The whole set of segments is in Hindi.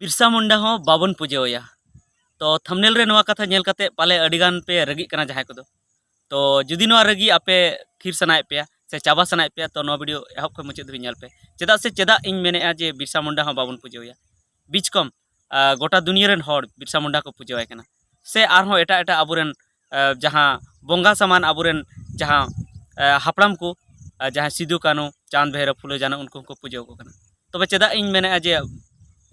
बिरसा मुंडा हो बाबन पूजाया तो थंबनेल रे नवा कथा नेल कते पाले अडिगान पे रगी कना जहां को तो जुदी नवा रगी आपे थीर सनाए पे से चाबा सनाए पे तो नवा वीडियो एहब को मुचाद धरि नेल पे चेदा इन मेनेआ जे बिरसा मुंडा हो बाबन पूजाया बीच कम गोटा दुनिया रेन हर बिरसा मुंडा को पूजाए कना से आरहो एटा एटा आबुरेन जहां बोंगा सामान आबुरेन जहां हापड़ाम को जहां सिदु कानू चांद भैरव फुलो जाना उनको को पूजा को कना तबे चेदा इन मेनेआ जे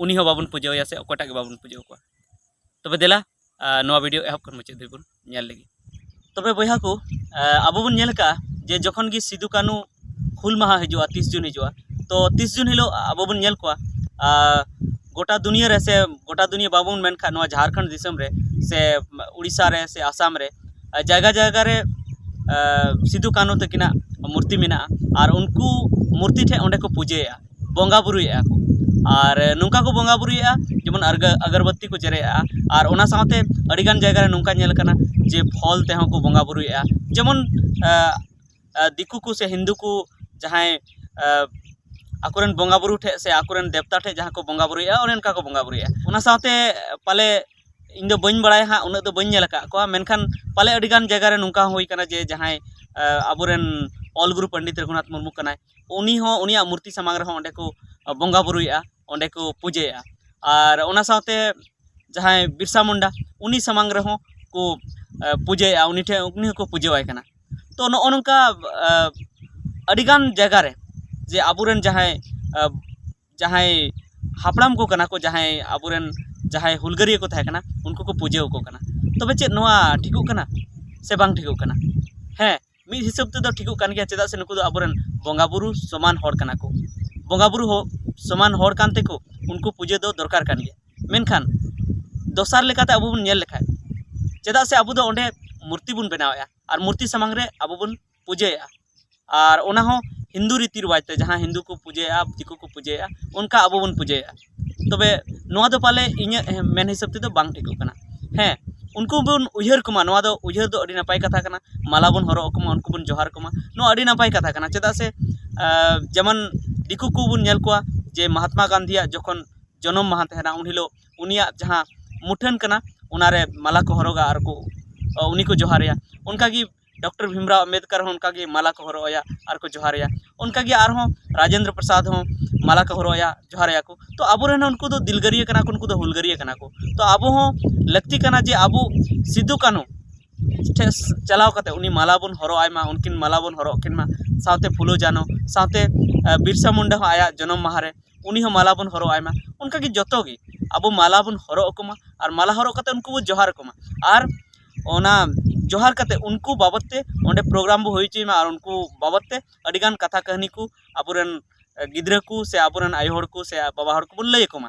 उनी हो बाबन पूजाया से अकोटा के बाबन पूजा को तबे देला नवा वीडियो एहब कर मुचाद धरि बन नेल लगी तबे बयहा को अब बन नेल का जे जखन की सिदु कानू हुल माहा हिजुआ 30 जून हिजुआ तो 30 जून हिलो अब बन नेल को गोटा दुनिया रे से गोटा दुनिया बाबन मेनखा नवा झारखंड दिसम रे से उड़ीसा रे से आसाम रे जगह जगह रे सिदु कानू तकिना मूर्ति मेना और उनको मूर्ति ठे ओंडे को पूजेया बोंगा बुरुया को और नुका को बोंगा बुरुया जेमन अगरबत्ती को जरेया और ओना साथे अडिगान जगह रे नुका नेल कना जे फल ते को बोंगा बुरुया जेमन दिकु को से हिंदू को जहां आकुरन बोंगा बुरु ठे से आकुरन देवता ठे जहां को बोंगा बुरुया और उनका को बोंगा बुरुया ओना साथे पाले इन दो बइन बड़ाय हाँ उन दो बइन नेल का को मेनखान पाले अडिगान जगह रे नुका होई कना जे जहां आबुरेन ऑल गुरु पंडित रघुनाथ मुर्मू कनाय उनी हो उनिया मूर्ति समांग रे ओंडे को बोंगा बुरुया ओंडे को पूजेया और ओना साथे जहां बिरसा मुंडा उनी समांग रे हो को पूजेया उनी ठे उनी को पूजेवाय कना तो नो नोंका अडिगान जगह रे जे आबुरेन जहां जहां हापड़ाम को कना को जहां आबुरेन जहां हुलगरिया को थाय कना उनको को पूजेव को कना तबे चेत नोआ ठिकु कना से बांग ठिकु कना हैं मी हिसाब ते दो ठिकु कान गया चेदा से नुकु दो आबुरेन बोंगा बुरु समान हर कना को बोंगा बुरु हो समान हर कानते को उनको पूजे दो दरकार कान गया मेनखान दोसार लेकाते अबु बन नेल लेखा चेदा से अबु दो ओंडे मूर्ति बुन बनावया और मूर्ति समांग रे अबु बन पूजेया और ओना हो हिंदू रीति रिवाज ते जहां हिंदू को पूजेया दिकु को पूजेया उनका अबु बन पूजेया तबे नोआ दो पाले इᱧ मेन हिसाब ते दो बांग ठिकु कना हैं उनको बन उयहर कमा नोआ दो उयहर दो अडी नपाय कथा कना माला बन हरो कमा उनको बन जोहार कमा नो अडी नपाय कथा कना चेदा से जेमन दिकु को बन नेल कोआ जे महात्मा गांधी जखन जन्म माहा तहना उन हिलो उनिया जहां मुठन कना उनारे माला को हरोगा और को उनी को जोहारया उनका की डॉक्टर भीमराव अम्बेडकर हो उनका की माला को हरोया और को जोहारया उनका की आर हो राजेंद्र प्रसाद हो माला को हरोया जोहारया को तो अब रहना उनको तो दिलगरिया कना को उनको तो हुलगरिया कना को तो अब हो लगती कना जे अब सिदु कानू चलाव कते उनी माला बन हरो आयमा उनकिन माला बन हरो किन मा साथे फुलो जानो साथे बिरसा मुंडा हो आया जन्म माहारे उनी हो माला बन हरो आयमा उनका की जतो की अब माला बन हरो कोमा और माला हरो कते उनको जोहार कोमा और ओना जोहार कते उनको बाबते ओंडे प्रोग्राम बो होई ची और उनको बाबते अडिगान कथा कहानी को आबुरेन गिद्रा को से आबुरेन आय हड़ को से बाबा हड़ को बन लय कोमा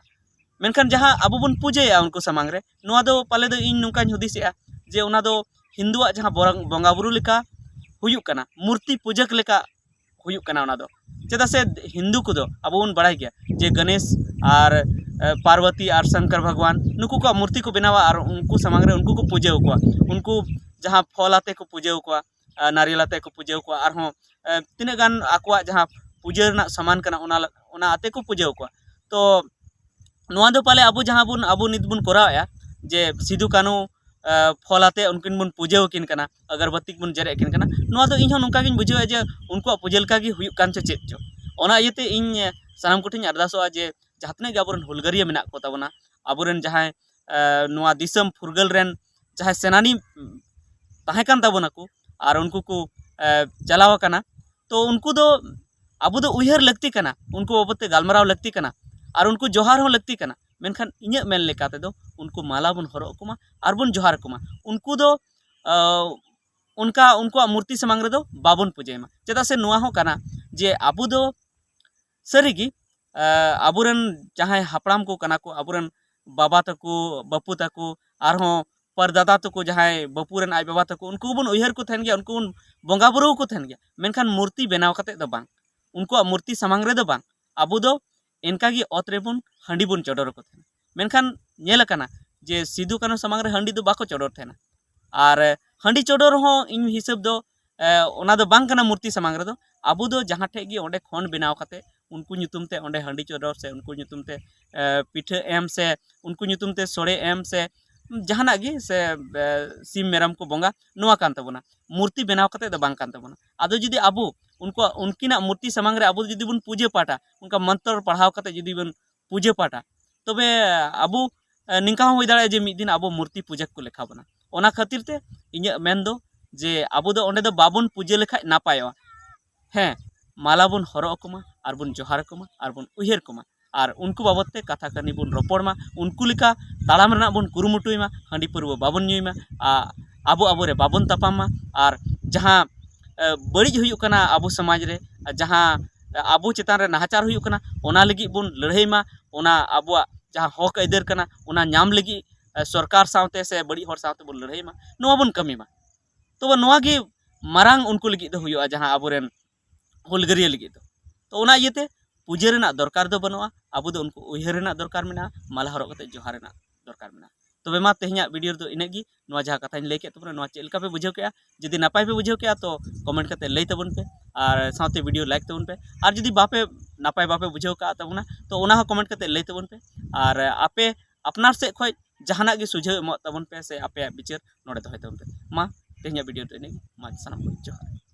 मेनखान जहां अबु बन पूजेया उनको समांग रे नोआ दो पाले दो इन नुका हुदिसेया जे ओना दो हिंदुआ जहां बोंगा बुरु लेका हुयुक कना मूर्ति पूजक लेका हुयुक कना ओना दो चेदा से हिंदू को दो अबु बन बड़ाय गया जे गणेश और पार्वती और शंकर भगवान नुकु को मूर्ति को बनावा और उनको समांग रे उनको को पूजेव को उनको जहां फल आते को पूजेव को नारियल आते को पूजेव को और हो तिने गान आकुआ जहां पूजा रना सामान कना ओना आते को पूजेव को तो नोआ दो पाले अबु जहां बुन अबु नित बुन कोराया जे सिदु कानू फल आते उनकिन बुन पूजेव किन कना अगरबत्ती बुन जरे किन कना नोआ दो इहो नुका गिन बुझेवा जे उनको पूजेल का गी हुयुक कान चेत चो ओना इयते इन सानाम कोठिन अरदासोआ जे जहातने गे आबुरेन हुलगरिया मेना को ताबना आबुरेन जहां नोआ दिसम फुरगल रेन जहां सेनानी ताहे कान ताबना को और उनको को चलाव कना तो उनको दो अबु दो उयहर लगती कना उनको बाबते गालमराव लगती कना और उनको जोहार हो लगती कना मेनखान इᱧ मेन लेकाते दो उनको माला बन हरो कोमा और बन जोहार कोमा उनको दो उनका उनको मूर्ति समांग रे दो बाबन पूजेमा चेदा से नोआ हो कना जे अबु दो सरीगी आबुरेन जहां हापड़ाम को कना को आबुरेन बाबा तको बापू तको और हो परदादा तको जहां बापूरेन आय बाबा तको उनको बन उयहर को थन गया उनको बोंगा बुरु को थन गया मेनखान मूर्ति बनाव कते दो बांग उनको मूर्ति समांग रे दो बांग अबु दो इनका की ओत रे बन हंडी बन चोडर को थन मेनखान नेल कना जे सिदु कानू समांग रे हंडी दो बाको चोडर थेना और हंडी चोडर हो इन हिसाब दो ओना दो बांग कना मूर्ति समांग रे दो अबु दो जहां ठे गी ओंडे खन बनाव कते उनको ᱧᱩᱛᱩᱢ ᱛᱮ ᱚᱸᱰᱮ ᱦᱟᱺᱰᱤ ᱪᱚᱰᱚᱨ ᱥᱮ ᱩᱱᱠᱩ ᱧᱩᱛᱩᱢ ᱛᱮ ᱯᱤᱴᱷᱟᱹ ᱮᱢ ᱥᱮ ᱩᱱᱠᱩ ᱧᱩᱛᱩᱢ ᱛᱮ ᱥᱚᱲᱮ ᱮᱢ ᱥᱮ ᱡᱟᱦᱟᱱᱟᱜ ᱜᱮ ᱥᱮ ᱥᱤᱢ ᱢᱮᱨᱚᱢ ko ᱵᱚᱸᱜᱟ ᱱᱚᱣᱟ ᱠᱟᱱ ᱛᱟᱵᱚᱱᱟ ᱢᱩᱨᱛᱤ ᱵᱮᱱᱟᱣ ᱠᱟᱛᱮ ᱫᱚ ᱵᱟᱝ ᱠᱟᱱ ᱛᱟᱵᱚᱱᱟ ᱟᱫᱚ ᱡᱩᱫᱤ ᱟᱵᱚ उनकिना मूर्ति सामंग रे आबो जुदी बन पूजा पाठा उनका मंत्र पढ़ाव कते जुदी बन पूजा पाठा तबे आबो निंका हो दाड़े जे मिद दिन आबो मूर्ति पूजक को लेखा बना ओना खातिर ते इᱧ मेन दो जे आबो दो ओंडे दो बाबन पूजा लेखा नापायवा हैं माला बन हरो कोमा आर बन जोहार कोमा आर बन उहेर कोमा और उनको बाबत ते कथा कहानी बन रोपड़मा उनको लेखा ताड़ाम रना बन कुरुमुटुयमा हांडी परवा बाबन ᱧᱩᱭमा आबो आबो रे बाबन तापामा और जहां बड़िज हुयुक कना आबो समाज रे जहां आबो चेतान रे नाहाचार हुयुक कना ओना लगी बन लड़ाईमा ओना आबो जहां हक अदर कना ओना नाम लगी सरकार सावते से बड़ी हर सावते बन लड़ाईमा नोवा बन कमीमा तो नोवा गे मारांग उनको लगी दो हुयुआ जहां आबो रेन हुलगरिया लगी तो ओना इयते पूजा रेना दरकार दो बनवा आबो दो उनको उयहर रेना दरकार मेना माला हरक कते जोहार रेना दरकार मेना तबे मा तेहኛ वीडियो दो इनेगी नोवा जहां कथाñ लई के तबरे नोवा चेलका पे बुझाव के जदि नापाय पे बुझाव के तो कमेंट करते लई तबन पे और साथे वीडियो लाइक तबन पे और जदि बापे नापाय बापे बुझाव का तबना तो ओना हो कमेंट करते लई तबन पे और आपे अपनार से खय जहाना गे सुझाव एमो तबन पे से आपे विचार नोडे दोहय तबन पे मा तेहኛ वीडियो दो इनेगी मा सनाम जोहार।